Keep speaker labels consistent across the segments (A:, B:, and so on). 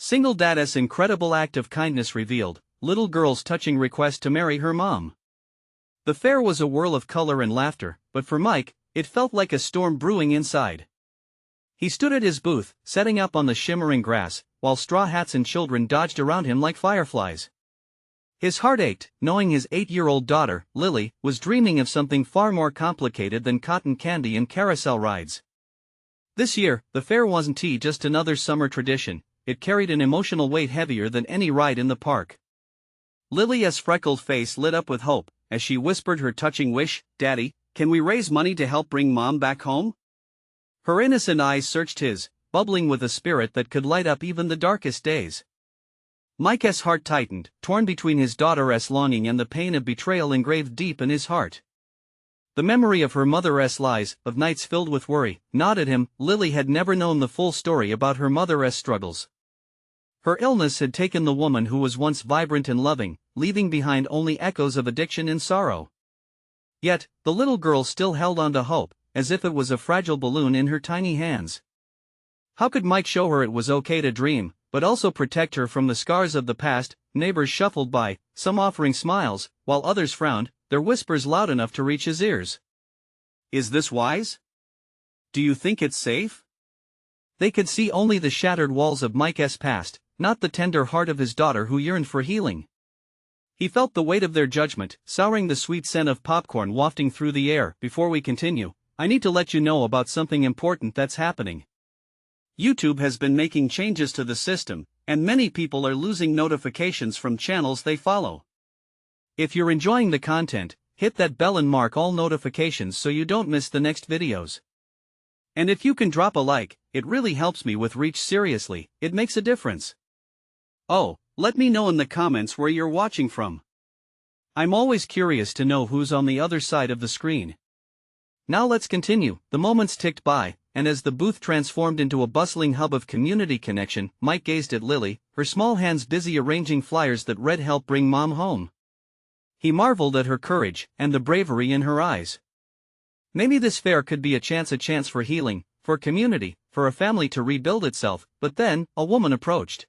A: Single Dada's incredible act of kindness revealed, little girl's touching request to marry her mom. The fair was a whirl of color and laughter, but for Mike, it felt like a storm brewing inside. He stood at his booth, setting up on the shimmering grass, while straw hats and children dodged around him like fireflies. His heart ached, knowing his 8-year-old daughter, Lily, was dreaming of something far more complicated than cotton candy and carousel rides. This year, the fair wasn't just another summer tradition, it carried an emotional weight heavier than any ride in the park. Lily's freckled face lit up with hope, as she whispered her touching wish, "Daddy, can we raise money to help bring Mom back home?" Her innocent eyes searched his, bubbling with a spirit that could light up even the darkest days. Mike's heart tightened, torn between his daughter's longing and the pain of betrayal engraved deep in his heart. The memory of her mother's lies, of nights filled with worry, gnawed at him. Lily had never known the full story about her mother's struggles. Her illness had taken the woman who was once vibrant and loving, leaving behind only echoes of addiction and sorrow. Yet, the little girl still held on to hope, as if it was a fragile balloon in her tiny hands. How could Mike show her it was okay to dream, but also protect her from the scars of the past? Neighbors shuffled by, some offering smiles, while others frowned, their whispers loud enough to reach his ears. "Is this wise? Do you think it's safe?" They could see only the shattered walls of Mike's past, not the tender heart of his daughter who yearned for healing. He felt the weight of their judgment, souring the sweet scent of popcorn wafting through the air. "Before we continue, I need to let you know about something important that's happening. YouTube has been making changes to the system, and many people are losing notifications from channels they follow. If you're enjoying the content, hit that bell and mark all notifications so you don't miss the next videos. And if you can drop a like, it really helps me with reach. Seriously, it makes a difference. Oh, let me know in the comments where you're watching from. I'm always curious to know who's on the other side of the screen. Now let's continue." The moments ticked by, and as the booth transformed into a bustling hub of community connection, Mike gazed at Lily, her small hands busy arranging flyers that read "Help Bring Mom Home." He marveled at her courage, and the bravery in her eyes. Maybe this fair could be a chance for healing, for community, for a family to rebuild itself. But then, a woman approached.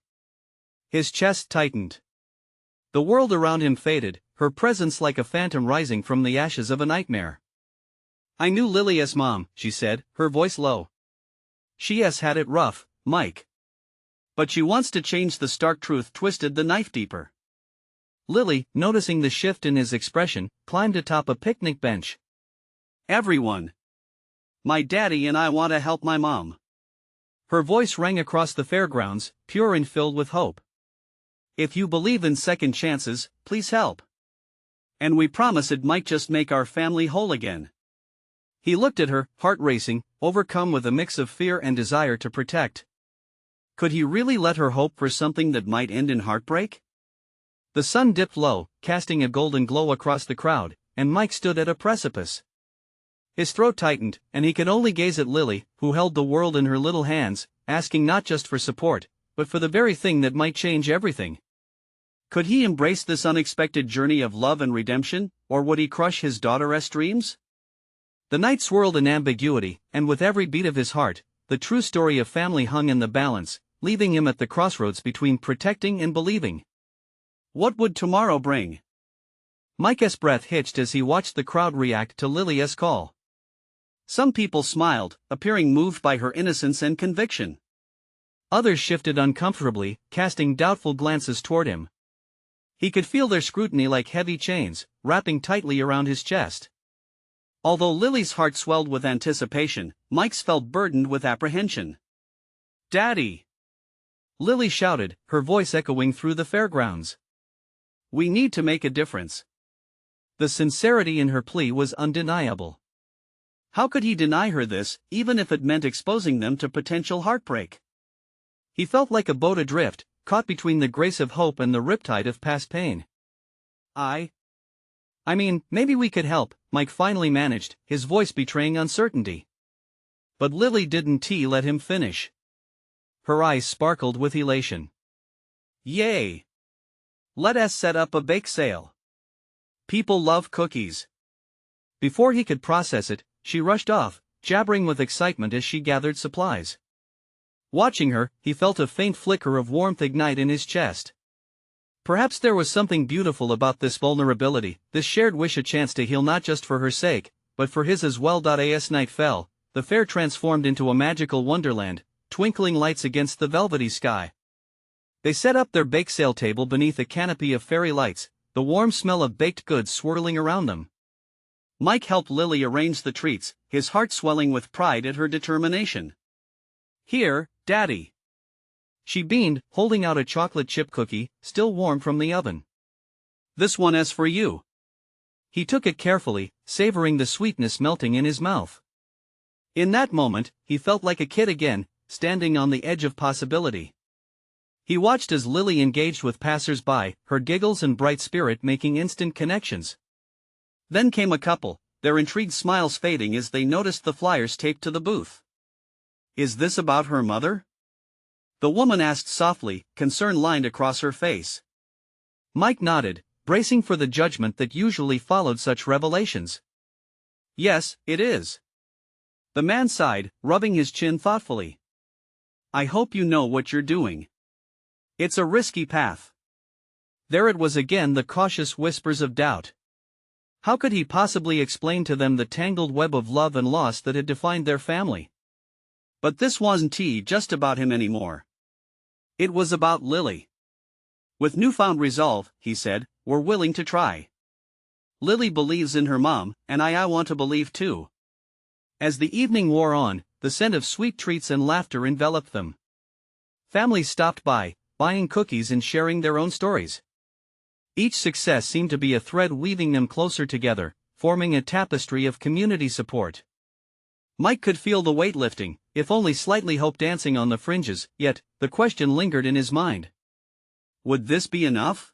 A: His chest tightened. The world around him faded, her presence like a phantom rising from the ashes of a nightmare. "I knew Lily's mom," she said, her voice low. "She has had it rough, Mike. But she wants to change." The stark truth twisted the knife deeper. Lily, noticing the shift in his expression, climbed atop a picnic bench. "Everyone. My daddy and I want to help my mom." Her voice rang across the fairgrounds, pure and filled with hope. "If you believe in second chances, please help. And we promise it might just make our family whole again." He looked at her, heart racing, overcome with a mix of fear and desire to protect. Could he really let her hope for something that might end in heartbreak? The sun dipped low, casting a golden glow across the crowd, and Mike stood at a precipice. His throat tightened, and he could only gaze at Lily, who held the world in her little hands, asking not just for support, but for the very thing that might change everything. Could he embrace this unexpected journey of love and redemption, or would he crush his daughter's dreams? The night swirled in ambiguity, and with every beat of his heart, the true story of family hung in the balance, leaving him at the crossroads between protecting and believing. What would tomorrow bring? Mike's breath hitched as he watched the crowd react to Lily's call. Some people smiled, appearing moved by her innocence and conviction. Others shifted uncomfortably, casting doubtful glances toward him. He could feel their scrutiny like heavy chains, wrapping tightly around his chest. Although Lily's heart swelled with anticipation, Mike's felt burdened with apprehension. "Daddy!" Lily shouted, her voice echoing through the fairgrounds. "We need to make a difference." The sincerity in her plea was undeniable. How could he deny her this, even if it meant exposing them to potential heartbreak? He felt like a boat adrift, caught between the grace of hope and the riptide of past pain. I mean, maybe we could help," Mike finally managed, his voice betraying uncertainty. But Lily didn't let him finish. Her eyes sparkled with elation. "Yay! Let us set up a bake sale. People love cookies." Before he could process it, she rushed off, jabbering with excitement as she gathered supplies. Watching her, he felt a faint flicker of warmth ignite in his chest. Perhaps there was something beautiful about this vulnerability, this shared wish, a chance to heal not just for her sake, but for his as well. As night fell, the fair transformed into a magical wonderland, twinkling lights against the velvety sky. They set up their bake sale table beneath a canopy of fairy lights, the warm smell of baked goods swirling around them. Mike helped Lily arrange the treats, his heart swelling with pride at her determination. "Here, Daddy." She beamed, holding out a chocolate chip cookie, still warm from the oven. "This one is for you." He took it carefully, savoring the sweetness melting in his mouth. In that moment, he felt like a kid again, standing on the edge of possibility. He watched as Lily engaged with passers-by, her giggles and bright spirit making instant connections. Then came a couple, their intrigued smiles fading as they noticed the flyers taped to the booth. "Is this about her mother?" the woman asked softly, concern lined across her face. Mike nodded, bracing for the judgment that usually followed such revelations. "Yes, it is." The man sighed, rubbing his chin thoughtfully. "I hope you know what you're doing. It's a risky path." There it was again, the cautious whispers of doubt. How could he possibly explain to them the tangled web of love and loss that had defined their family? But this wasn't just about him anymore. It was about Lily. "With newfound resolve," he said, "we're willing to try. Lily believes in her mom, and I want to believe too." As the evening wore on, the scent of sweet treats and laughter enveloped them. Families stopped by, buying cookies and sharing their own stories. Each success seemed to be a thread weaving them closer together, forming a tapestry of community support. Mike could feel the weight lifting, if only slightly, hope dancing on the fringes, yet, the question lingered in his mind. Would this be enough?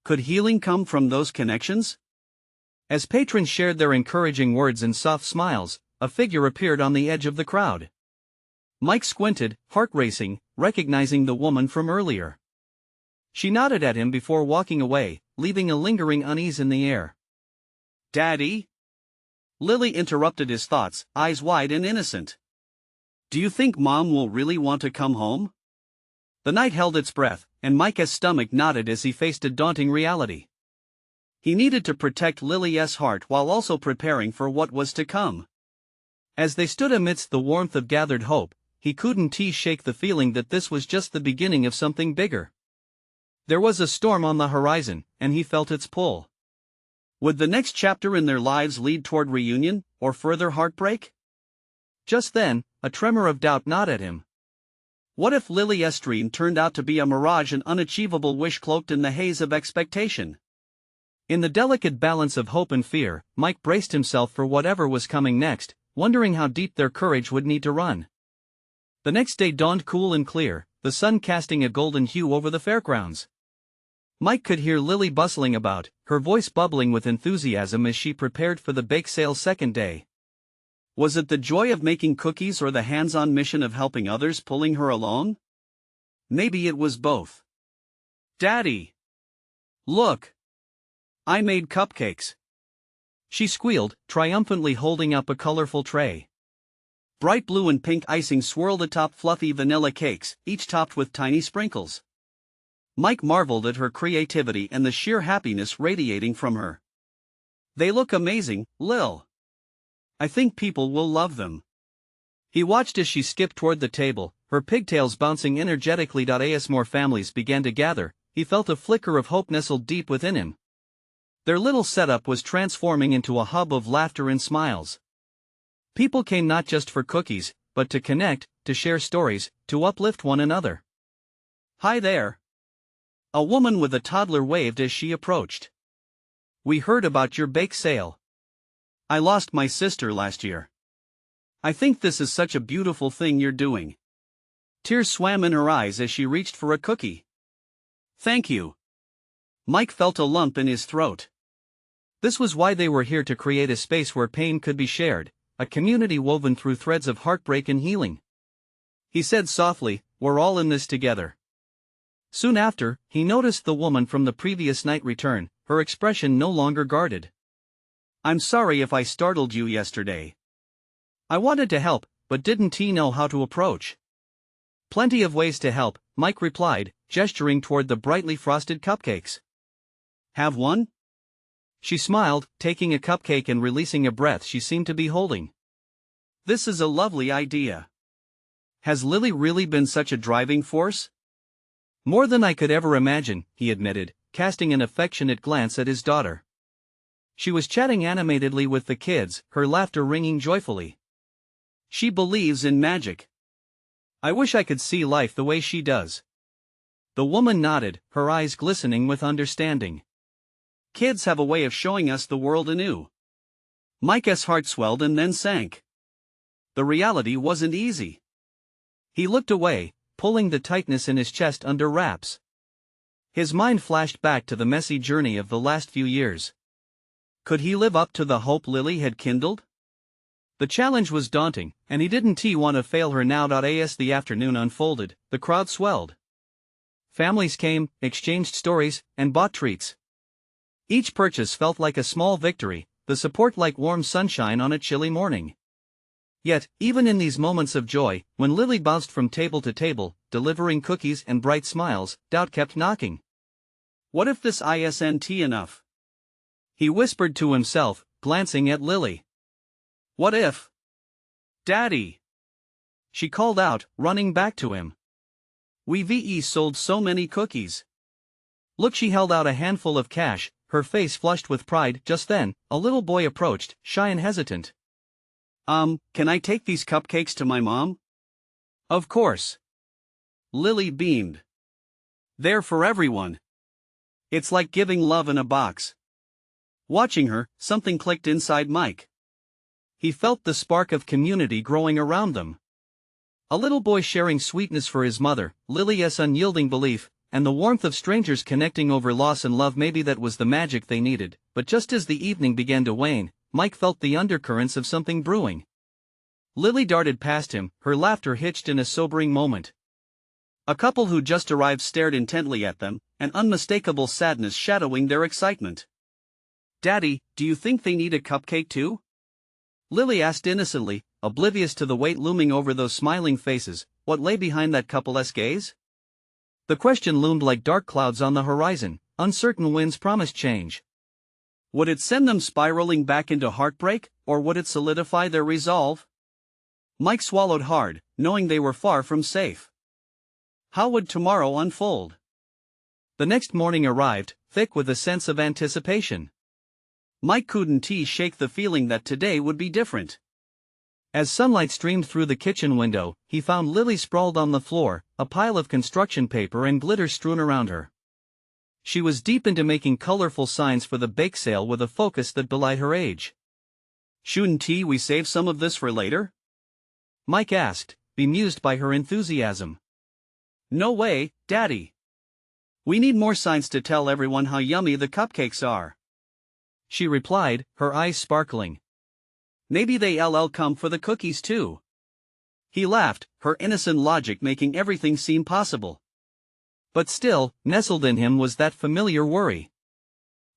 A: Could healing come from those connections? As patrons shared their encouraging words and soft smiles, a figure appeared on the edge of the crowd. Mike squinted, heart racing, recognizing the woman from earlier. She nodded at him before walking away, leaving a lingering unease in the air. "Daddy?" Lily interrupted his thoughts, eyes wide and innocent. "Do you think Mom will really want to come home?" The night held its breath, and Mike's stomach knotted as he faced a daunting reality. He needed to protect Lily's heart while also preparing for what was to come. As they stood amidst the warmth of gathered hope, he couldn't shake the feeling that this was just the beginning of something bigger. There was a storm on the horizon, and he felt its pull. Would the next chapter in their lives lead toward reunion, or further heartbreak? Just then, a tremor of doubt gnawed at him. What if Lily's dream turned out to be a mirage, an unachievable wish cloaked in the haze of expectation? In the delicate balance of hope and fear, Mike braced himself for whatever was coming next, wondering how deep their courage would need to run. The next day dawned cool and clear, the sun casting a golden hue over the fairgrounds. Mike could hear Lily bustling about, her voice bubbling with enthusiasm as she prepared for the bake sale's second day. Was it the joy of making cookies or the hands-on mission of helping others pulling her along? Maybe it was both. "Daddy! Look! I made cupcakes!" she squealed, triumphantly holding up a colorful tray. Bright blue and pink icing swirled atop fluffy vanilla cakes, each topped with tiny sprinkles. Mike marveled at her creativity and the sheer happiness radiating from her. "They look amazing, Lil. I think people will love them." He watched as she skipped toward the table, her pigtails bouncing energetically. As more families began to gather, he felt a flicker of hope nestled deep within him. Their little setup was transforming into a hub of laughter and smiles. People came not just for cookies, but to connect, to share stories, to uplift one another. "Hi there." A woman with a toddler waved as she approached. "We heard about your bake sale. I lost my sister last year. I think this is such a beautiful thing you're doing." Tears swam in her eyes as she reached for a cookie. "Thank you." Mike felt a lump in his throat. This was why they were here, to create a space where pain could be shared, a community woven through threads of heartbreak and healing. He said softly, "We're all in this together." Soon after, he noticed the woman from the previous night return, her expression no longer guarded. "I'm sorry if I startled you yesterday. I wanted to help, but didn't know how to approach." Plenty of ways to help, Mike replied, gesturing toward the brightly frosted cupcakes. Have one? She smiled, taking a cupcake and releasing a breath she seemed to be holding. This is a lovely idea. Has Lily really been such a driving force? More than I could ever imagine, he admitted, casting an affectionate glance at his daughter. She was chatting animatedly with the kids, her laughter ringing joyfully. She believes in magic. I wish I could see life the way she does. The woman nodded, her eyes glistening with understanding. Kids have a way of showing us the world anew. Mike's heart swelled and then sank. The reality wasn't easy. He looked away, pulling the tightness in his chest under wraps. His mind flashed back to the messy journey of the last few years. Could he live up to the hope Lily had kindled? The challenge was daunting, and he didn't want to fail her now. As the afternoon unfolded, the crowd swelled. Families came, exchanged stories, and bought treats. Each purchase felt like a small victory, the support like warm sunshine on a chilly morning. Yet, even in these moments of joy, when Lily bounced from table to table, delivering cookies and bright smiles, doubt kept knocking. What if this isn't enough? He whispered to himself, glancing at Lily. What if? Daddy! She called out, running back to him. We've sold so many cookies. Look, she held out a handful of cash, her face flushed with pride. Just then, a little boy approached, shy and hesitant. Can I take these cupcakes to my mom? Of course. Lily beamed. They're for everyone. It's like giving love in a box. Watching her, something clicked inside Mike. He felt the spark of community growing around them. A little boy sharing sweetness for his mother, Lily's unyielding belief, and the warmth of strangers connecting over loss and love. Maybe that was the magic they needed, but just as the evening began to wane, Mike felt the undercurrents of something brewing. Lily darted past him, her laughter hitched in a sobering moment. A couple who just arrived stared intently at them, an unmistakable sadness shadowing their excitement. Daddy, do you think they need a cupcake too? Lily asked innocently, oblivious to the weight looming over those smiling faces. What lay behind that couple's gaze? The question loomed like dark clouds on the horizon, uncertain winds promised change. Would it send them spiraling back into heartbreak, or would it solidify their resolve? Mike swallowed hard, knowing they were far from safe. How would tomorrow unfold? The next morning arrived, thick with a sense of anticipation. Mike couldn't shake the feeling that today would be different. As sunlight streamed through the kitchen window, he found Lily sprawled on the floor, a pile of construction paper and glitter strewn around her. She was deep into making colorful signs for the bake sale with a focus that belied her age. Shouldn't we save some of this for later? Mike asked, bemused by her enthusiasm. No way, Daddy. We need more signs to tell everyone how yummy the cupcakes are. She replied, her eyes sparkling. Maybe they'll come for the cookies too. He laughed, her innocent logic making everything seem possible. But still, nestled in him was that familiar worry.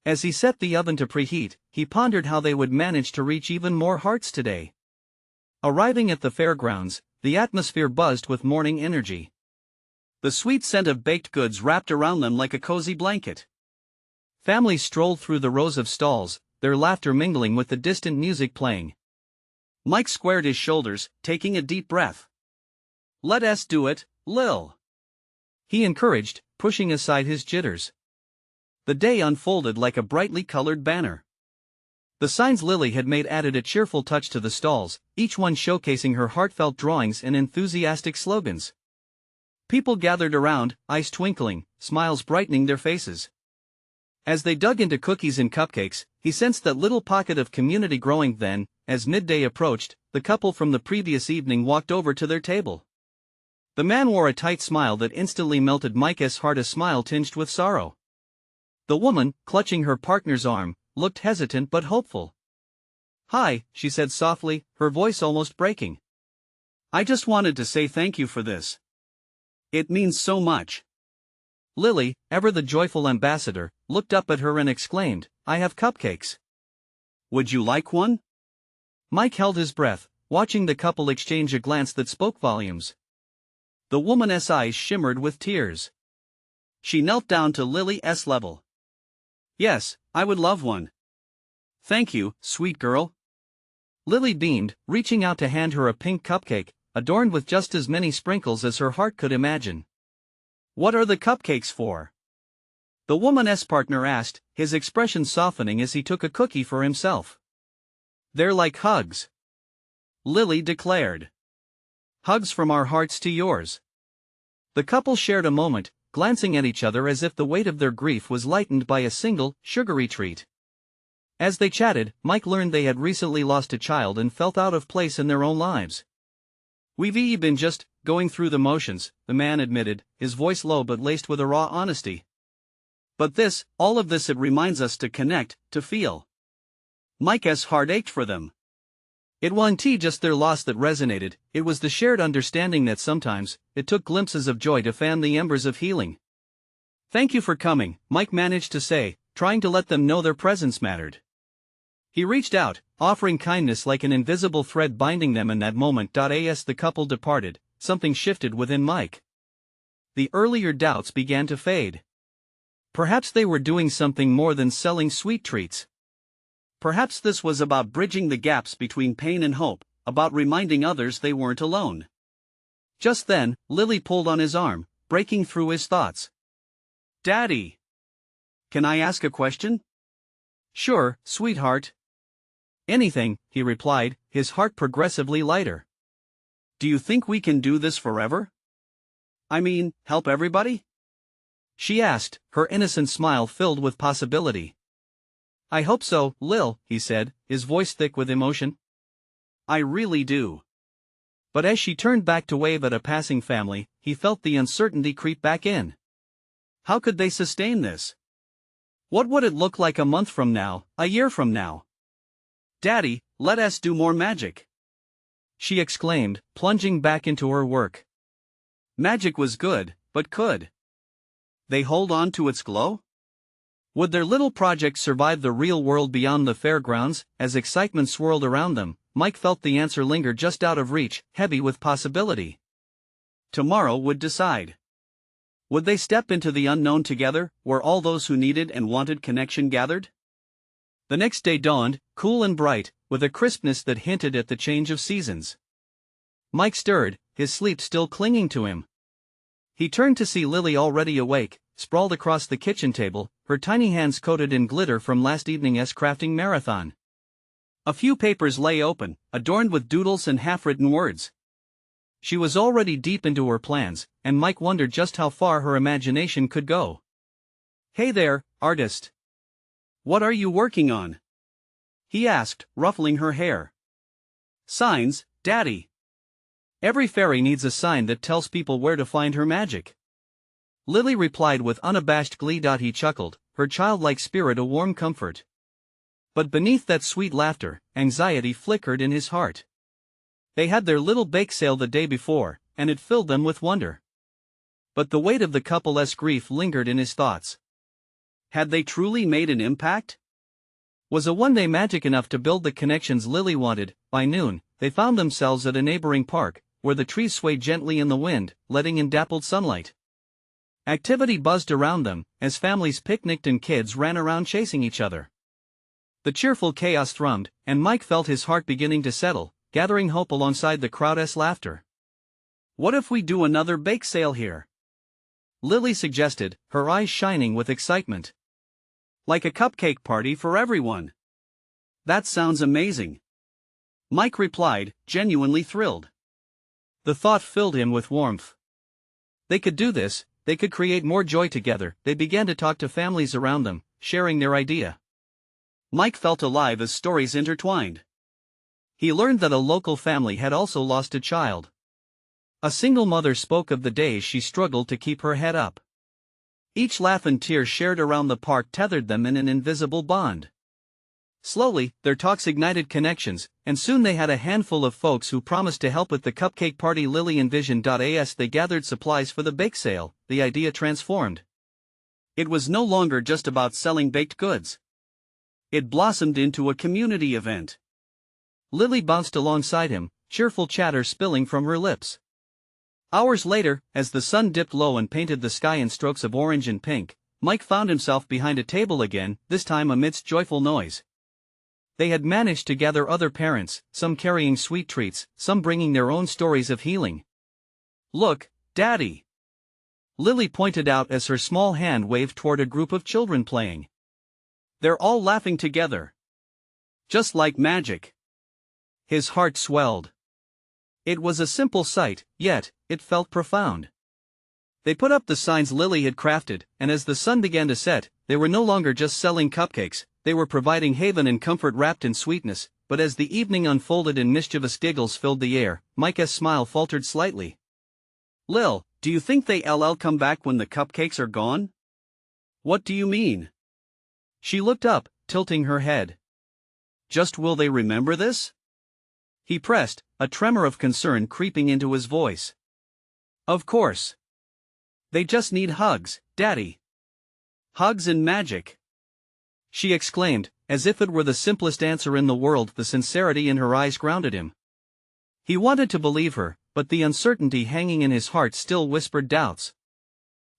A: As he set the oven to preheat, he pondered how they would manage to reach even more hearts today. Arriving at the fairgrounds, the atmosphere buzzed with morning energy. The sweet scent of baked goods wrapped around them like a cozy blanket. Families strolled through the rows of stalls, their laughter mingling with the distant music playing. Mike squared his shoulders, taking a deep breath. Let us do it, Lil. He encouraged, pushing aside his jitters. The day unfolded like a brightly colored banner. The signs Lily had made added a cheerful touch to the stalls, each one showcasing her heartfelt drawings and enthusiastic slogans. People gathered around, eyes twinkling, smiles brightening their faces. As they dug into cookies and cupcakes, he sensed that little pocket of community growing. Then, as midday approached, the couple from the previous evening walked over to their table. The man wore a tight smile that instantly melted Mike's heart, a smile tinged with sorrow. The woman, clutching her partner's arm, looked hesitant but hopeful. Hi, she said softly, her voice almost breaking. I just wanted to say thank you for this. It means so much. Lily, ever the joyful ambassador, looked up at her and exclaimed, I have cupcakes. Would you like one? Mike held his breath, watching the couple exchange a glance that spoke volumes. The woman's eyes shimmered with tears. She knelt down to Lily's level. Yes, I would love one. Thank you, sweet girl. Lily beamed, reaching out to hand her a pink cupcake, adorned with just as many sprinkles as her heart could imagine. What are the cupcakes for? The woman's partner asked, his expression softening as he took a cookie for himself. They're like hugs. Lily declared. Hugs from our hearts to yours. The couple shared a moment, glancing at each other as if the weight of their grief was lightened by a single, sugary treat. As they chatted, Mike learned they had recently lost a child and felt out of place in their own lives. We've been just going through the motions, the man admitted, his voice low but laced with a raw honesty. But all of this, it reminds us to connect, to feel. Mike's heart ached for them. It wasn't just their loss that resonated, it was the shared understanding that sometimes, it took glimpses of joy to fan the embers of healing. Thank you for coming, Mike managed to say, trying to let them know their presence mattered. He reached out, offering kindness like an invisible thread binding them in that moment. As the couple departed, something shifted within Mike. The earlier doubts began to fade. Perhaps they were doing something more than selling sweet treats. Perhaps this was about bridging the gaps between pain and hope, about reminding others they weren't alone. Just then, Lily pulled on his arm, breaking through his thoughts. Daddy! Can I ask a question? Sure, sweetheart. Anything, he replied, his heart progressively lighter. Do you think we can do this forever? I mean, help everybody? She asked, her innocent smile filled with possibility. I hope so, Lil, he said, his voice thick with emotion. I really do. But as she turned back to wave at a passing family, he felt the uncertainty creep back in. How could they sustain this? What would it look like a month from now, a year from now? Daddy, let us do more magic. She exclaimed, plunging back into her work. Magic was good, but could they hold on to its glow? Would their little project survive the real world beyond the fairgrounds? As excitement swirled around them, Mike felt the answer linger just out of reach, heavy with possibility. Tomorrow would decide. Would they step into the unknown together, where all those who needed and wanted connection gathered? The next day dawned, cool and bright, with a crispness that hinted at the change of seasons. Mike stirred, his sleep still clinging to him. He turned to see Lily already awake, sprawled across the kitchen table, her tiny hands coated in glitter from last evening's crafting marathon. A few papers lay open, adorned with doodles and half-written words. She was already deep into her plans, and Mike wondered just how far her imagination could go. Hey there, artist. What are you working on? He asked, ruffling her hair. Signs, Daddy. Every fairy needs a sign that tells people where to find her magic. Lily replied with unabashed glee. He chuckled, her childlike spirit a warm comfort. But beneath that sweet laughter, anxiety flickered in his heart. They had their little bake sale the day before, and it filled them with wonder. But the weight of the couple's grief lingered in his thoughts. Had they truly made an impact? Was a one-day magic enough to build the connections Lily wanted? By noon, they found themselves at a neighboring park, where the trees swayed gently in the wind, letting in dappled sunlight. Activity buzzed around them, as families picnicked and kids ran around chasing each other. The cheerful chaos thrummed, and Mike felt his heart beginning to settle, gathering hope alongside the crowd's laughter. What if we do another bake sale here? Lily suggested, her eyes shining with excitement. Like a cupcake party for everyone. That sounds amazing. Mike replied, genuinely thrilled. The thought filled him with warmth. They could do this, they could create more joy together. They began to talk to families around them, sharing their idea. Mike felt alive as stories intertwined. He learned that a local family had also lost a child. A single mother spoke of the days she struggled to keep her head up. Each laugh and tear shared around the park tethered them in an invisible bond. Slowly, their talks ignited connections, and soon they had a handful of folks who promised to help with the cupcake party Lily envisioned. As they gathered supplies for the bake sale, the idea transformed. It was no longer just about selling baked goods. It blossomed into a community event. Lily bounced alongside him, cheerful chatter spilling from her lips. Hours later, as the sun dipped low and painted the sky in strokes of orange and pink, Mike found himself behind a table again, this time amidst joyful noise. They had managed to gather other parents, some carrying sweet treats, some bringing their own stories of healing. "Look, Daddy!" Lily pointed out as her small hand waved toward a group of children playing. "They're all laughing together. Just like magic." His heart swelled. It was a simple sight, yet it felt profound. They put up the signs Lily had crafted, and as the sun began to set, they were no longer just selling cupcakes, they were providing haven and comfort wrapped in sweetness. But as the evening unfolded and mischievous giggles filled the air, Micah's smile faltered slightly. "Lil, do you think they'll come back when the cupcakes are gone?" "What do you mean?" She looked up, tilting her head. "Just will they remember this?" He pressed, a tremor of concern creeping into his voice. "Of course. They just need hugs, Daddy." "Hugs and magic," she exclaimed, as if it were the simplest answer in the world. The sincerity in her eyes grounded him. He wanted to believe her, but the uncertainty hanging in his heart still whispered doubts.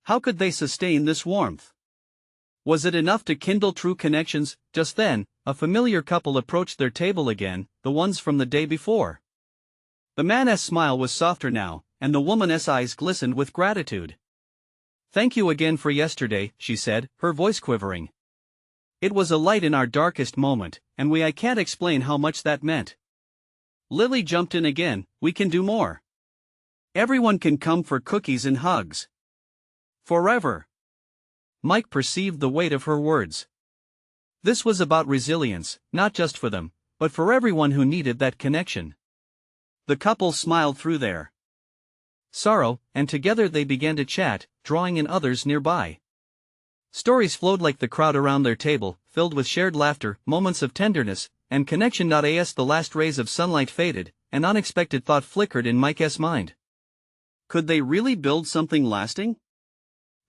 A: How could they sustain this warmth? Was it enough to kindle true connections? Just then, a familiar couple approached their table again, the ones from the day before. The man's smile was softer now, and the woman's eyes glistened with gratitude. "Thank you again for yesterday," she said, her voice quivering. "It was a light in our darkest moment, and I can't explain how much that meant." Lily jumped in again. "We can do more. Everyone can come for cookies and hugs. Forever." Mike perceived the weight of her words. This was about resilience, not just for them, but for everyone who needed that connection. The couple smiled through their sorrow, and together they began to chat, drawing in others nearby. Stories flowed like the crowd around their table, filled with shared laughter, moments of tenderness, and connection. As the last rays of sunlight faded, an unexpected thought flickered in Mike's mind. Could they really build something lasting?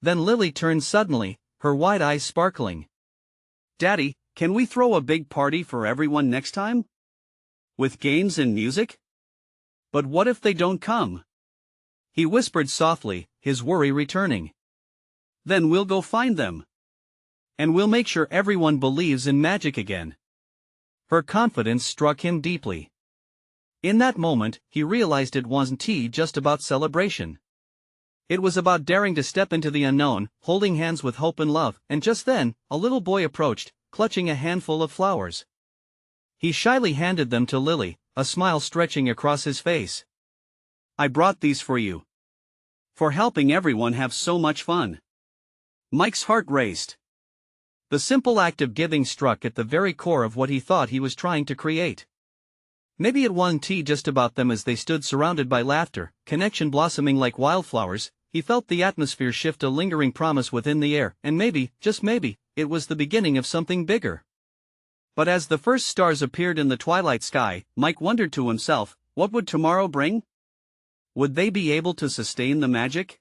A: Then Lily turned suddenly, her wide eyes sparkling. "Daddy, can we throw a big party for everyone next time? With games and music? But what if they don't come?" He whispered softly, his worry returning. "Then we'll go find them. And we'll make sure everyone believes in magic again." Her confidence struck him deeply. In that moment, he realized it wasn't just about celebration. It was about daring to step into the unknown, holding hands with hope and love. And just then, a little boy approached, clutching a handful of flowers. He shyly handed them to Lily, a smile stretching across his face. "I brought these for you. For helping everyone have so much fun." Mike's heart raced. The simple act of giving struck at the very core of what he thought he was trying to create. Maybe it wasn't just about them. As they stood surrounded by laughter, connection blossoming like wildflowers, he felt the atmosphere shift, a lingering promise within the air, and maybe, just maybe, it was the beginning of something bigger. But as the first stars appeared in the twilight sky, Mike wondered to himself, what would tomorrow bring? Would they be able to sustain the magic?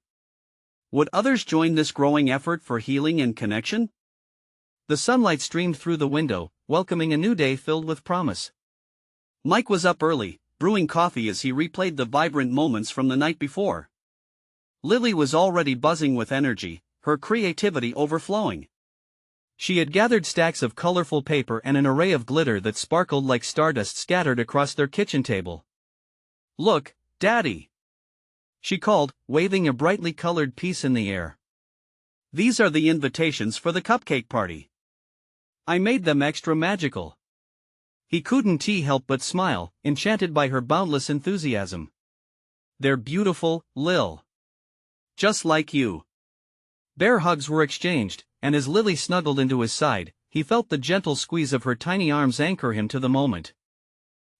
A: Would others join this growing effort for healing and connection? The sunlight streamed through the window, welcoming a new day filled with promise. Mike was up early, brewing coffee as he replayed the vibrant moments from the night before. Lily was already buzzing with energy, her creativity overflowing. She had gathered stacks of colorful paper and an array of glitter that sparkled like stardust scattered across their kitchen table. "Look, Daddy!" she called, waving a brightly colored piece in the air. "These are the invitations for the cupcake party. I made them extra magical." He couldn't help but smile, enchanted by her boundless enthusiasm. "They're beautiful, Lil. Just like you." Bear hugs were exchanged, and as Lily snuggled into his side, he felt the gentle squeeze of her tiny arms anchor him to the moment.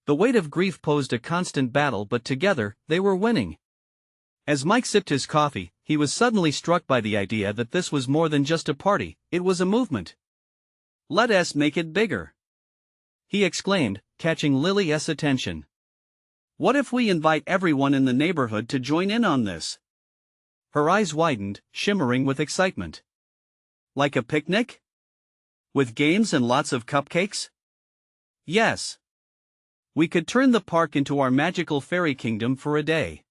A: The weight of grief posed a constant battle, but together, they were winning. As Mike sipped his coffee, he was suddenly struck by the idea that this was more than just a party, it was a movement. "Let us make it bigger," he exclaimed, catching Lily's attention. "What if we invite everyone in the neighborhood to join in on this?" Her eyes widened, shimmering with excitement. "Like a picnic? With games and lots of cupcakes?" "Yes. We could turn the park into our magical fairy kingdom for a day."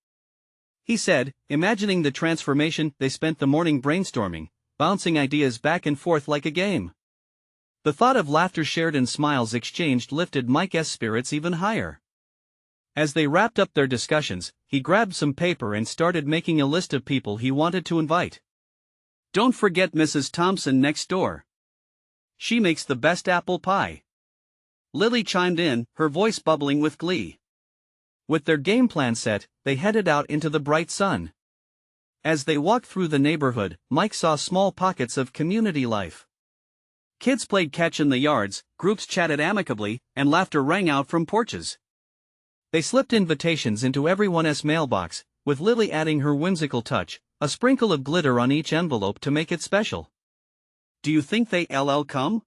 A: he said, imagining the transformation. They spent the morning brainstorming, bouncing ideas back and forth like a game. The thought of laughter shared and smiles exchanged lifted Mike's spirits even higher. As they wrapped up their discussions, he grabbed some paper and started making a list of people he wanted to invite. Don't forget Mrs. Thompson next door. She makes the best apple pie. Lily chimed in, her voice bubbling with glee. With their game plan set, they headed out into the bright sun. As they walked through the neighborhood, Mike saw small pockets of community life. Kids played catch in the yards, groups chatted amicably, and laughter rang out from porches. They slipped invitations into everyone's mailbox, with Lily adding her whimsical touch, a sprinkle of glitter on each envelope to make it special. Do you think they'll come?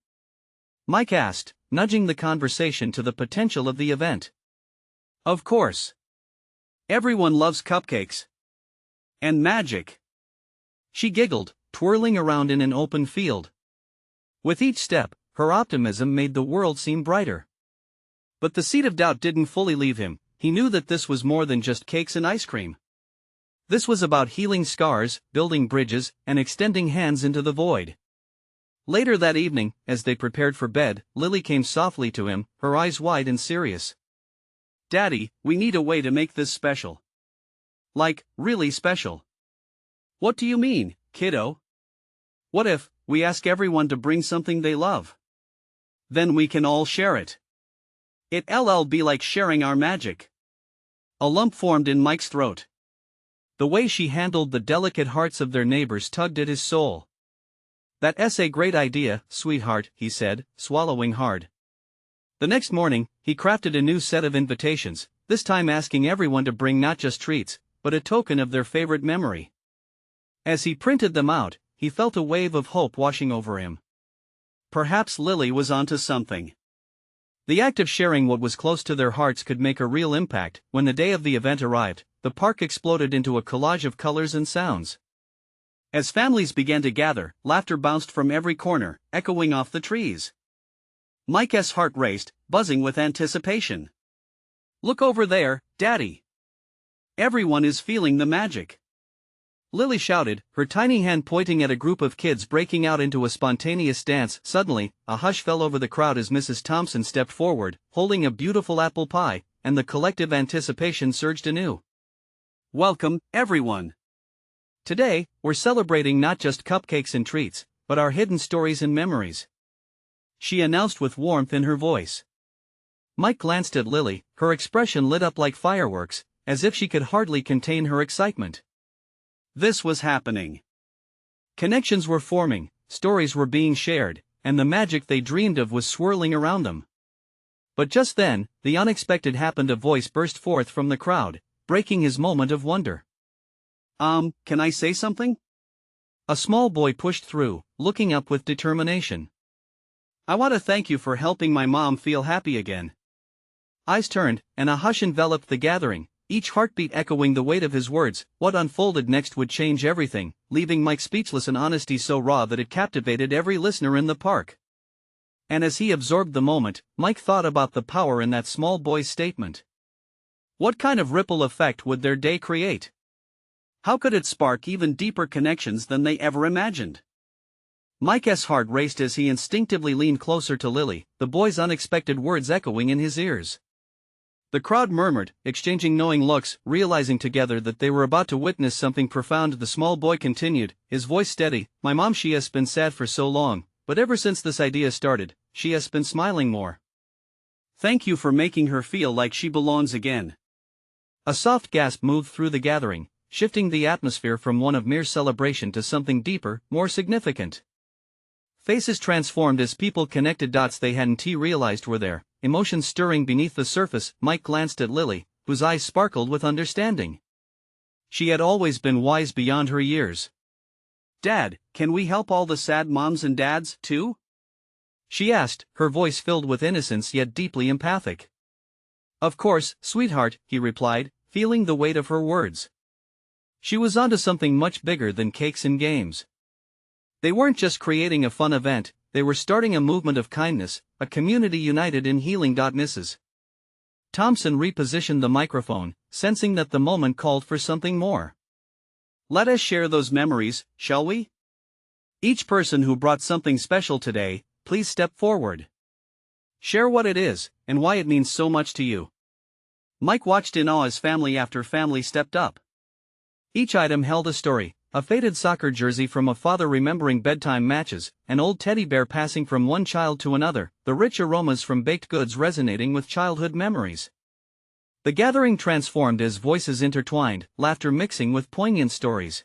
A: Mike asked, nudging the conversation to the potential of the event. Of course. Everyone loves cupcakes. And magic. She giggled, twirling around in an open field. With each step, her optimism made the world seem brighter. But the seed of doubt didn't fully leave him. He knew that this was more than just cakes and ice cream. This was about healing scars, building bridges, and extending hands into the void. Later that evening, as they prepared for bed, Lily came softly to him, her eyes wide and serious. Daddy, we need a way to make this special. Like, really special. What do you mean, kiddo? What if we ask everyone to bring something they love? Then we can all share it. It'll be like sharing our magic. A lump formed in Mike's throat. The way she handled the delicate hearts of their neighbors tugged at his soul. That's a great idea, sweetheart, he said, swallowing hard. The next morning, he crafted a new set of invitations, this time asking everyone to bring not just treats, but a token of their favorite memory. As he printed them out, he felt a wave of hope washing over him. Perhaps Lily was onto something. The act of sharing what was close to their hearts could make a real impact. When the day of the event arrived, the park exploded into a collage of colors and sounds. As families began to gather, laughter bounced from every corner, echoing off the trees. Mike's heart raced, buzzing with anticipation. Look over there, Daddy. Everyone is feeling the magic. Lily shouted, her tiny hand pointing at a group of kids breaking out into a spontaneous dance. Suddenly, a hush fell over the crowd as Mrs. Thompson stepped forward, holding a beautiful apple pie, and the collective anticipation surged anew. Welcome, everyone. Today, we're celebrating not just cupcakes and treats, but our hidden stories and memories. She announced with warmth in her voice. Mike glanced at Lily, her expression lit up like fireworks, as if she could hardly contain her excitement. This was happening. Connections were forming, stories were being shared, and the magic they dreamed of was swirling around them. But just then, the unexpected happened. A voice burst forth from the crowd, breaking his moment of wonder. Can I say something? A small boy pushed through, looking up with determination. I want to thank you for helping my mom feel happy again. Eyes turned, and a hush enveloped the gathering, each heartbeat echoing the weight of his words. What unfolded next would change everything, leaving Mike speechless, an honesty so raw that it captivated every listener in the park. And as he absorbed the moment, Mike thought about the power in that small boy's statement. What kind of ripple effect would their day create? How could it spark even deeper connections than they ever imagined? Mike's heart raced as he instinctively leaned closer to Lily, the boy's unexpected words echoing in his ears. The crowd murmured, exchanging knowing looks, realizing together that they were about to witness something profound. The small boy continued, his voice steady. My mom, she has been sad for so long, but ever since this idea started, she has been smiling more. Thank you for making her feel like she belongs again. A soft gasp moved through the gathering, shifting the atmosphere from one of mere celebration to something deeper, more significant. Faces transformed as people connected dots they hadn't realized were there, emotions stirring beneath the surface. Mike glanced at Lily, whose eyes sparkled with understanding. She had always been wise beyond her years. Dad, can we help all the sad moms and dads, too? She asked, her voice filled with innocence yet deeply empathic. Of course, sweetheart, he replied, feeling the weight of her words. She was onto something much bigger than cakes and games. They weren't just creating a fun event, they were starting a movement of kindness, a community united in healing. Mrs. Thompson repositioned the microphone, sensing that the moment called for something more. Let us share those memories, shall we? Each person who brought something special today, please step forward. Share what it is, and why it means so much to you. Mike watched in awe as family after family stepped up. Each item held a story: a faded soccer jersey from a father remembering bedtime matches, an old teddy bear passing from one child to another, the rich aromas from baked goods resonating with childhood memories. The gathering transformed as voices intertwined, laughter mixing with poignant stories.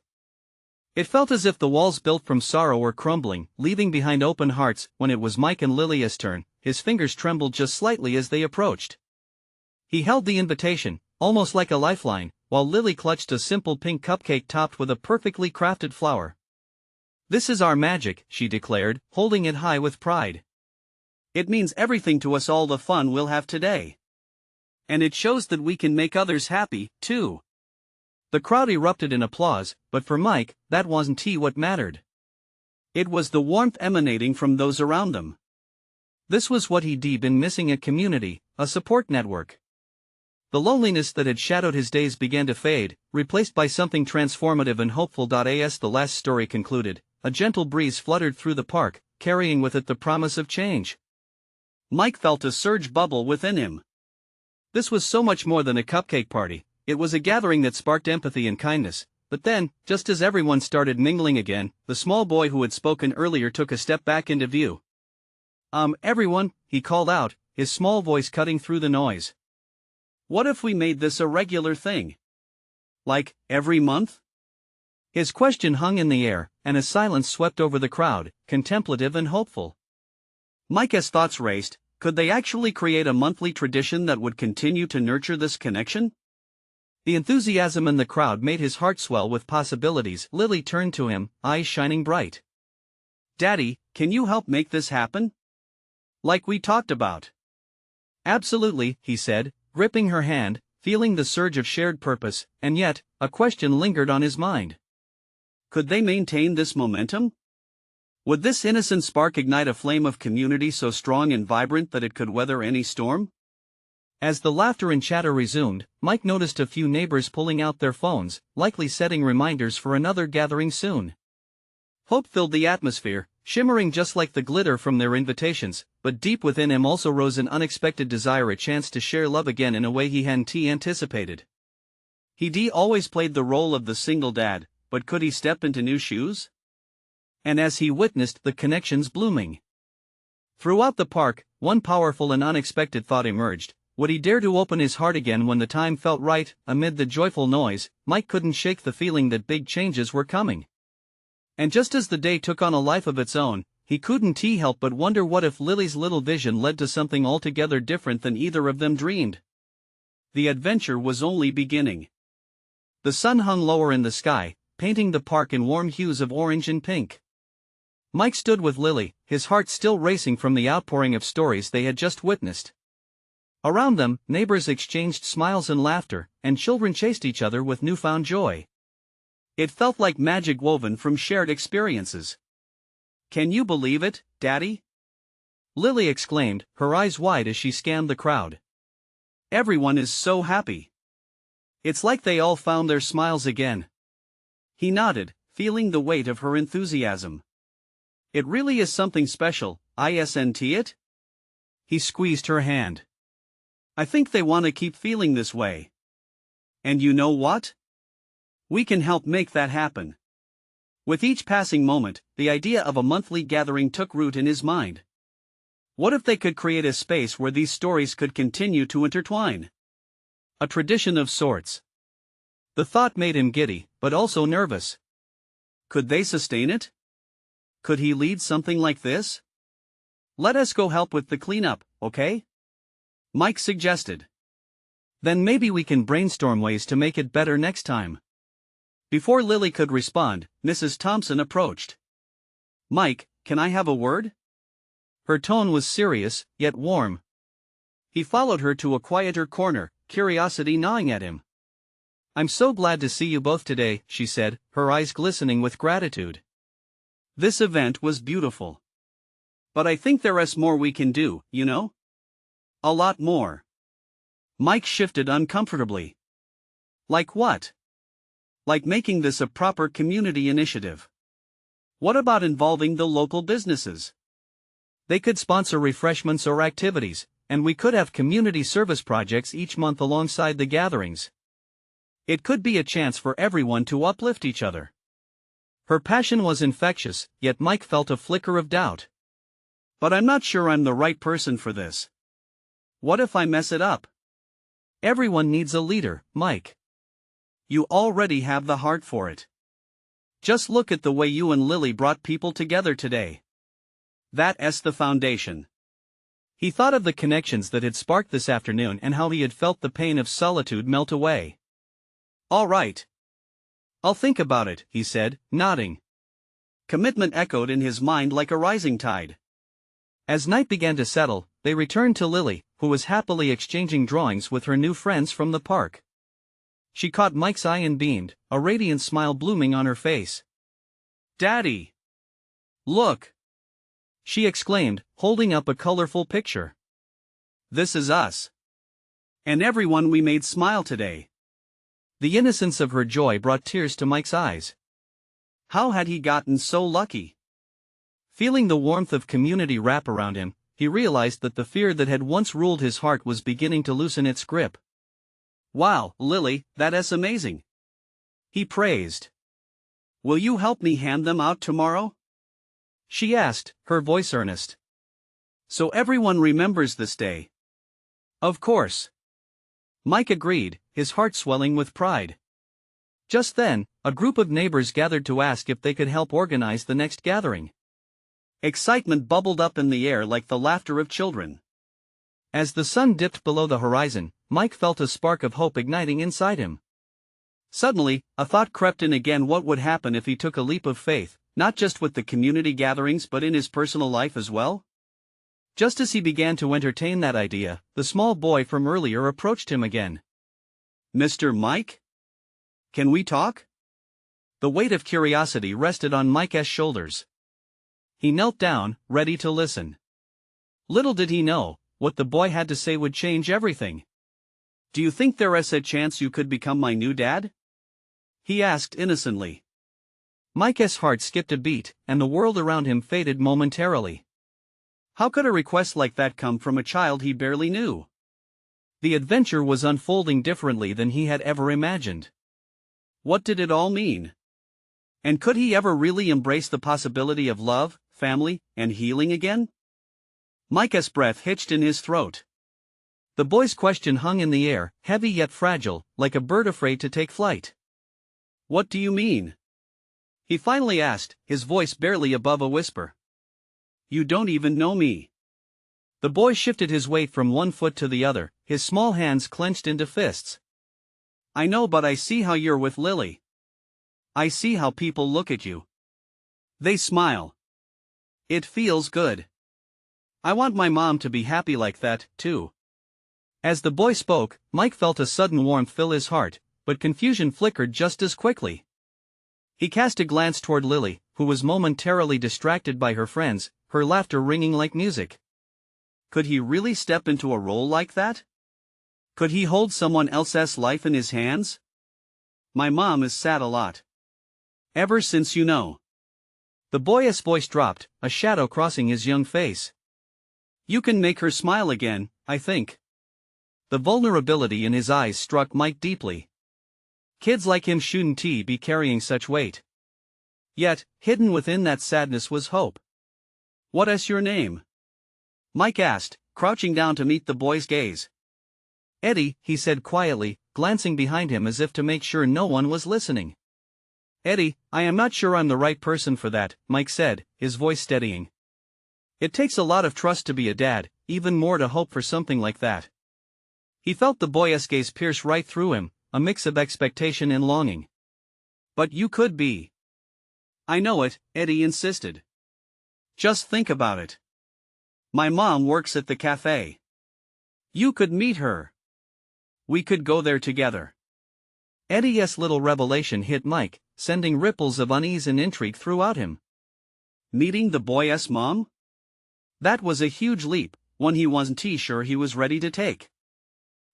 A: It felt as if the walls built from sorrow were crumbling, leaving behind open hearts. When it was Mike and Lilia's turn, his fingers trembled just slightly as they approached. He held the invitation, almost like a lifeline, while Lily clutched a simple pink cupcake topped with a perfectly crafted flower. "This is our magic," she declared, holding it high with pride. "It means everything to us, all the fun we'll have today. And it shows that we can make others happy, too." The crowd erupted in applause, but for Mike, that wasn't what mattered. It was the warmth emanating from those around them. This was what he'd been missing: a community, a support network. The loneliness that had shadowed his days began to fade, replaced by something transformative and hopeful. As the last story concluded, a gentle breeze fluttered through the park, carrying with it the promise of change. Mike felt a surge bubble within him. This was so much more than a cupcake party. It was a gathering that sparked empathy and kindness. But then, just as everyone started mingling again, the small boy who had spoken earlier took a step back into view. Everyone," he called out, his small voice cutting through the noise. "What if we made this a regular thing? Like, every month?" His question hung in the air, and a silence swept over the crowd, contemplative and hopeful. Mike's thoughts raced. Could they actually create a monthly tradition that would continue to nurture this connection? The enthusiasm in the crowd made his heart swell with possibilities. Lily turned to him, eyes shining bright. "Daddy, can you help make this happen? Like we talked about." "Absolutely," he said, gripping her hand, feeling the surge of shared purpose, and yet, a question lingered on his mind. Could they maintain this momentum? Would this innocent spark ignite a flame of community so strong and vibrant that it could weather any storm? As the laughter and chatter resumed, Mike noticed a few neighbors pulling out their phones, likely setting reminders for another gathering soon. Hope filled the atmosphere, shimmering just like the glitter from their invitations, but deep within him also rose an unexpected desire: a chance to share love again in a way he hadn't anticipated. He'd always played the role of the single dad, but could he step into new shoes? And as he witnessed the connections blooming throughout the park, one powerful and unexpected thought emerged. Would he dare to open his heart again when the time felt right? Amid the joyful noise, Mike couldn't shake the feeling that big changes were coming. And just as the day took on a life of its own, he couldn't help but wonder, what if Lily's little vision led to something altogether different than either of them dreamed? The adventure was only beginning. The sun hung lower in the sky, painting the park in warm hues of orange and pink. Mike stood with Lily, his heart still racing from the outpouring of stories they had just witnessed. Around them, neighbors exchanged smiles and laughter, and children chased each other with newfound joy. It felt like magic woven from shared experiences. "Can you believe it, Daddy?" Lily exclaimed, her eyes wide as she scanned the crowd. "Everyone is so happy. It's like they all found their smiles again." He nodded, feeling the weight of her enthusiasm. "It really is something special, isn't it?" He squeezed her hand. "I think they want to keep feeling this way. And you know what? We can help make that happen." With each passing moment, the idea of a monthly gathering took root in his mind. What if they could create a space where these stories could continue to intertwine? A tradition of sorts. The thought made him giddy, but also nervous. Could they sustain it? Could he lead something like this? "Let us go help with the cleanup, okay?" Mike suggested. "Then maybe we can brainstorm ways to make it better next time." Before Lily could respond, Mrs. Thompson approached. "Mike, can I have a word?" Her tone was serious, yet warm. He followed her to a quieter corner, curiosity gnawing at him. "I'm so glad to see you both today," she said, her eyes glistening with gratitude. "This event was beautiful. But I think there is more we can do, you know? A lot more." Mike shifted uncomfortably. Like what? Like making this a proper community initiative. What about involving the local businesses? They could sponsor refreshments or activities, and we could have community service projects each month alongside the gatherings. It could be a chance for everyone to uplift each other. Her passion was infectious, yet Mike felt a flicker of doubt. But I'm not sure I'm the right person for this. What if I mess it up? Everyone needs a leader, Mike. You already have the heart for it. Just look at the way you and Lily brought people together today. That's the foundation. He thought of the connections that had sparked this afternoon and how he had felt the pain of solitude melt away. All right. I'll think about it, he said, nodding. Commitment echoed in his mind like a rising tide. As night began to settle, they returned to Lily, who was happily exchanging drawings with her new friends from the park. She caught Mike's eye and beamed, a radiant smile blooming on her face. Daddy! Look! She exclaimed, holding up a colorful picture. This is us. And everyone we made smile today. The innocence of her joy brought tears to Mike's eyes. How had he gotten so lucky? Feeling the warmth of community wrap around him, he realized that the fear that had once ruled his heart was beginning to loosen its grip. Wow, Lily, that's amazing. He praised. Will you help me hand them out tomorrow? She asked, her voice earnest. So everyone remembers this day. Of course. Mike agreed, his heart swelling with pride. Just then, a group of neighbors gathered to ask if they could help organize the next gathering. Excitement bubbled up in the air like the laughter of children. As the sun dipped below the horizon, Mike felt a spark of hope igniting inside him. Suddenly, a thought crept in again: what would happen if he took a leap of faith, not just with the community gatherings but in his personal life as well? Just as he began to entertain that idea, the small boy from earlier approached him again. Mr. Mike? Can we talk? The weight of curiosity rested on Mike's shoulders. He knelt down, ready to listen. Little did he know, what the boy had to say would change everything. Do you think there is a chance you could become my new dad? He asked innocently. Mike's heart skipped a beat, and the world around him faded momentarily. How could a request like that come from a child he barely knew? The adventure was unfolding differently than he had ever imagined. What did it all mean? And could he ever really embrace the possibility of love, family, and healing again? Mike's breath hitched in his throat. The boy's question hung in the air, heavy yet fragile, like a bird afraid to take flight. What do you mean? He finally asked, his voice barely above a whisper. You don't even know me. The boy shifted his weight from one foot to the other, his small hands clenched into fists. I know, but I see how you're with Lily. I see how people look at you. They smile. It feels good. I want my mom to be happy like that, too. As the boy spoke, Mike felt a sudden warmth fill his heart, but confusion flickered just as quickly. He cast a glance toward Lily, who was momentarily distracted by her friends, her laughter ringing like music. Could he really step into a role like that? Could he hold someone else's life in his hands? My mom is sad a lot. Ever since you know. The boy's voice dropped, a shadow crossing his young face. You can make her smile again, I think. The vulnerability in his eyes struck Mike deeply. Kids like him shouldn't be carrying such weight. Yet, hidden within that sadness was hope. What is your name? Mike asked, crouching down to meet the boy's gaze. Eddie, he said quietly, glancing behind him as if to make sure no one was listening. Eddie, I am not sure I'm the right person for that, Mike said, his voice steadying. It takes a lot of trust to be a dad, even more to hope for something like that. He felt the boy's gaze pierce right through him, a mix of expectation and longing. But you could be. I know it, Eddie insisted. Just think about it. My mom works at the cafe. You could meet her. We could go there together. Eddie's little revelation hit Mike, sending ripples of unease and intrigue throughout him. Meeting the boy's mom? That was a huge leap, one he wasn't sure he was ready to take.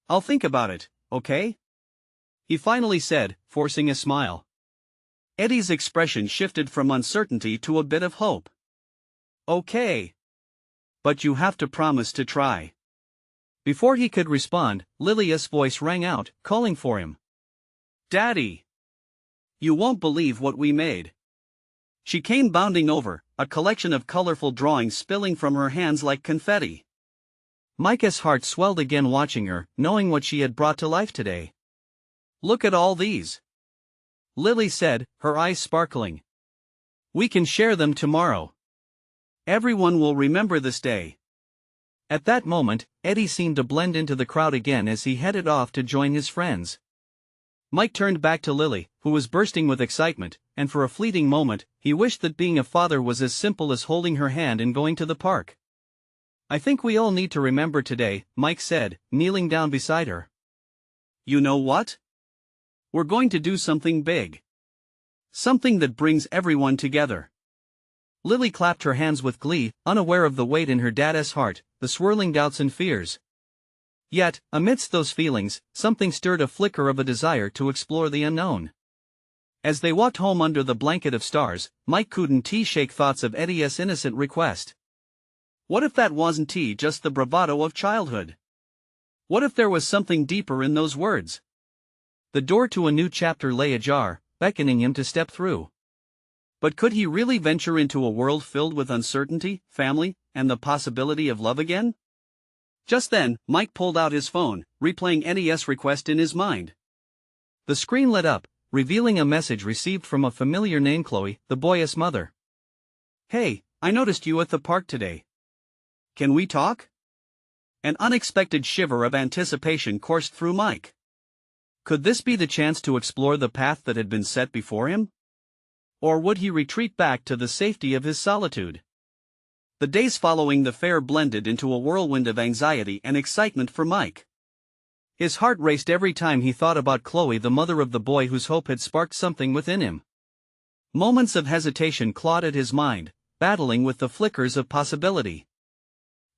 A: I'll think about it, okay? He finally said, forcing a smile. Eddie's expression shifted from uncertainty to a bit of hope. Okay. But you have to promise to try. Before he could respond, Lilia's voice rang out, calling for him. Daddy! You won't believe what we made. She came bounding over, a collection of colorful drawings spilling from her hands like confetti. Micah's heart swelled again watching her, knowing what she had brought to life today. Look at all these. Lily said, her eyes sparkling. We can share them tomorrow. Everyone will remember this day. At that moment, Eddie seemed to blend into the crowd again as he headed off to join his friends. Mike turned back to Lily, who was bursting with excitement, and for a fleeting moment, he wished that being a father was as simple as holding her hand and going to the park. I think we all need to remember today, Mike said, kneeling down beside her. You know what? We're going to do something big. Something that brings everyone together. Lily clapped her hands with glee, unaware of the weight in her dad's heart, the swirling doubts and fears. Yet, amidst those feelings, something stirred a flicker of a desire to explore the unknown. As they walked home under the blanket of stars, Mike couldn't shake thoughts of Eddie's innocent request. What if that wasn't just the bravado of childhood? What if there was something deeper in those words? The door to a new chapter lay ajar, beckoning him to step through. But could he really venture into a world filled with uncertainty, family, and the possibility of love again? Just then, Mike pulled out his phone, replaying Eddie's request in his mind. The screen lit up, revealing a message received from a familiar name, Chloe, the boy's mother. Hey, I noticed you at the park today. Can we talk? An unexpected shiver of anticipation coursed through Mike. Could this be the chance to explore the path that had been set before him? Or would he retreat back to the safety of his solitude? The days following the fair blended into a whirlwind of anxiety and excitement for Mike. His heart raced every time he thought about Chloe, the mother of the boy whose hope had sparked something within him. Moments of hesitation clawed at his mind, battling with the flickers of possibility.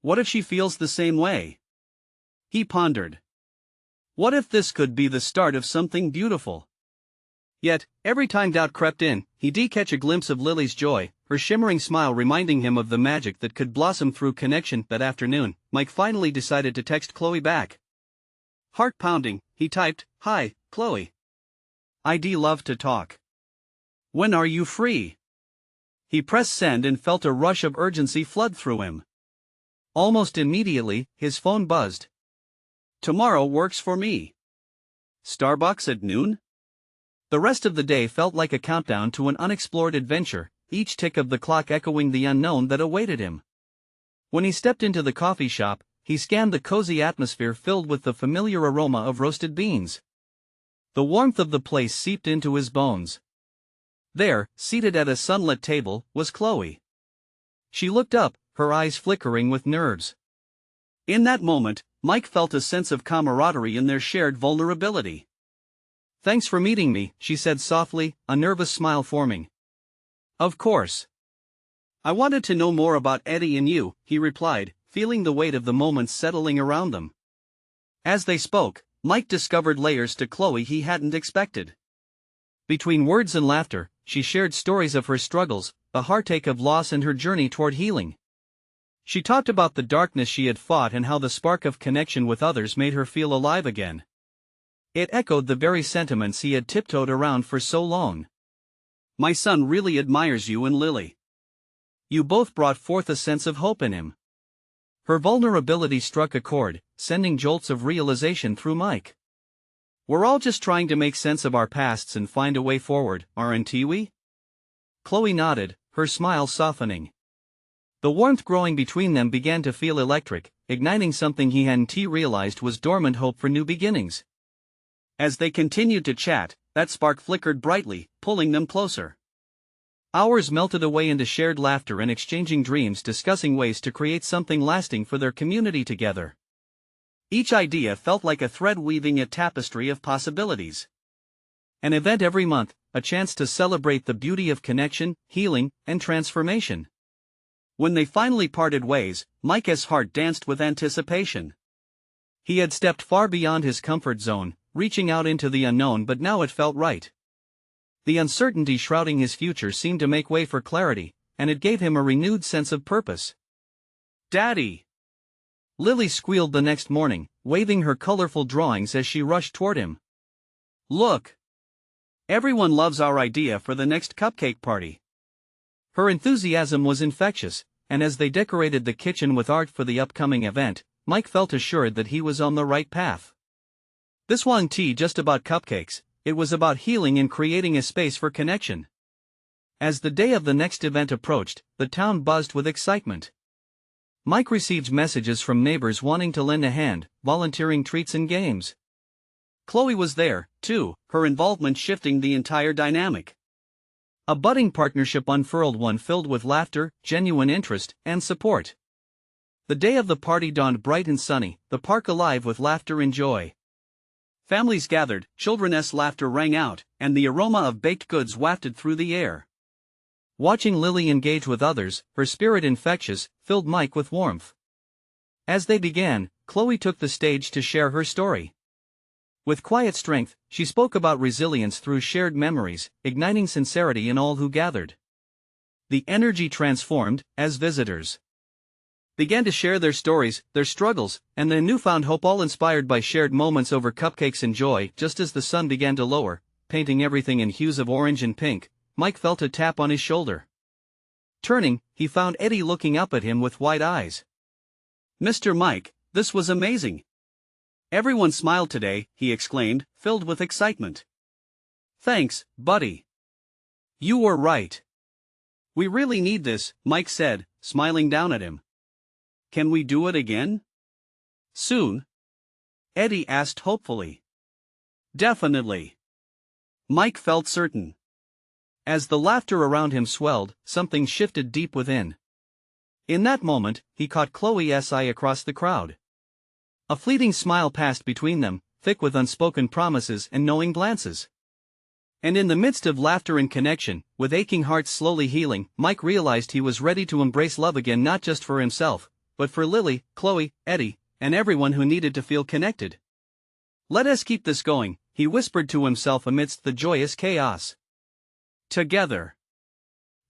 A: What if she feels the same way? He pondered. What if this could be the start of something beautiful? Yet, every time doubt crept in, he did catch a glimpse of Lily's joy, her shimmering smile reminding him of the magic that could blossom through connection. That afternoon, Mike finally decided to text Chloe back. Heart pounding, he typed, Hi, Chloe. I'd love to talk. When are you free? He pressed send and felt a rush of urgency flood through him. Almost immediately, his phone buzzed. Tomorrow works for me. Starbucks at noon? The rest of the day felt like a countdown to an unexplored adventure, each tick of the clock echoing the unknown that awaited him. When he stepped into the coffee shop, he scanned the cozy atmosphere filled with the familiar aroma of roasted beans. The warmth of the place seeped into his bones. There, seated at a sunlit table, was Chloe. She looked up, her eyes flickering with nerves. In that moment, Mike felt a sense of camaraderie in their shared vulnerability. Thanks for meeting me, she said softly, a nervous smile forming. Of course. I wanted to know more about Eddie and you, he replied, feeling the weight of the moments settling around them. As they spoke, Mike discovered layers to Chloe he hadn't expected. Between words and laughter, she shared stories of her struggles, the heartache of loss and her journey toward healing. She talked about the darkness she had fought and how the spark of connection with others made her feel alive again. It echoed the very sentiments he had tiptoed around for so long. My son really admires you and Lily. You both brought forth a sense of hope in him. Her vulnerability struck a chord, sending jolts of realization through Mike. We're all just trying to make sense of our pasts and find a way forward, aren't we? Chloe nodded, her smile softening. The warmth growing between them began to feel electric, igniting something he hadn't realized was dormant hope for new beginnings. As they continued to chat, that spark flickered brightly, pulling them closer. Hours melted away into shared laughter and exchanging dreams, discussing ways to create something lasting for their community together. Each idea felt like a thread weaving a tapestry of possibilities. An event every month, a chance to celebrate the beauty of connection, healing, and transformation. When they finally parted ways, Mike's heart danced with anticipation. He had stepped far beyond his comfort zone, reaching out into the unknown, but now it felt right. The uncertainty shrouding his future seemed to make way for clarity, and it gave him a renewed sense of purpose. "Daddy!" Lily squealed the next morning, waving her colorful drawings as she rushed toward him. "Look! Everyone loves our idea for the next cupcake party." Her enthusiasm was infectious, and as they decorated the kitchen with art for the upcoming event, Mike felt assured that he was on the right path. This wasn't just about cupcakes, it was about healing and creating a space for connection. As the day of the next event approached, the town buzzed with excitement. Mike received messages from neighbors wanting to lend a hand, volunteering treats and games. Chloe was there, too, her involvement shifting the entire dynamic. A budding partnership unfurled, one filled with laughter, genuine interest, and support. The day of the party dawned bright and sunny, the park alive with laughter and joy. Families gathered, children's laughter rang out, and the aroma of baked goods wafted through the air. Watching Lily engage with others, her spirit infectious, filled Mike with warmth. As they began, Chloe took the stage to share her story. With quiet strength, she spoke about resilience through shared memories, igniting sincerity in all who gathered. The energy transformed, as visitors began to share their stories, their struggles, and their newfound hope, all inspired by shared moments over cupcakes and joy. Just as the sun began to lower, painting everything in hues of orange and pink, Mike felt a tap on his shoulder. Turning, he found Eddie looking up at him with wide eyes. "Mr. Mike, this was amazing. Everyone smiled today," he exclaimed, filled with excitement. "Thanks, buddy. You were right. We really need this," Mike said, smiling down at him. "Can we do it again? Soon?" Eddie asked hopefully. "Definitely." Mike felt certain. As the laughter around him swelled, something shifted deep within. In that moment, he caught Chloe's eye across the crowd. A fleeting smile passed between them, thick with unspoken promises and knowing glances. And in the midst of laughter and connection, with aching hearts slowly healing, Mike realized he was ready to embrace love again, not just for himself, but for Lily, Chloe, Eddie, and everyone who needed to feel connected. "Let us keep this going," he whispered to himself amidst the joyous chaos. Together.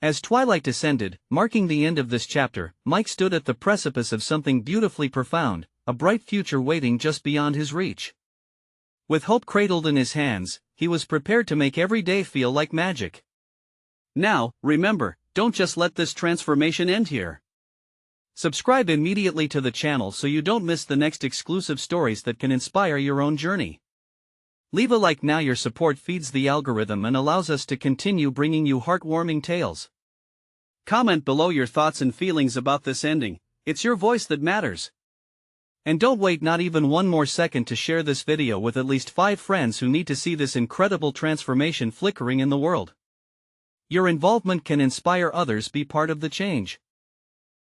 A: As twilight descended, marking the end of this chapter, Mike stood at the precipice of something beautifully profound, a bright future waiting just beyond his reach. With hope cradled in his hands, he was prepared to make every day feel like magic. Now, remember, don't just let this transformation end here. Subscribe immediately to the channel so you don't miss the next exclusive stories that can inspire your own journey. Leave a like now, your support feeds the algorithm and allows us to continue bringing you heartwarming tales. Comment below your thoughts and feelings about this ending, it's your voice that matters. And don't wait not even one more second to share this video with at least 5 friends who need to see this incredible transformation flickering in the world. Your involvement can inspire others, be part of the change.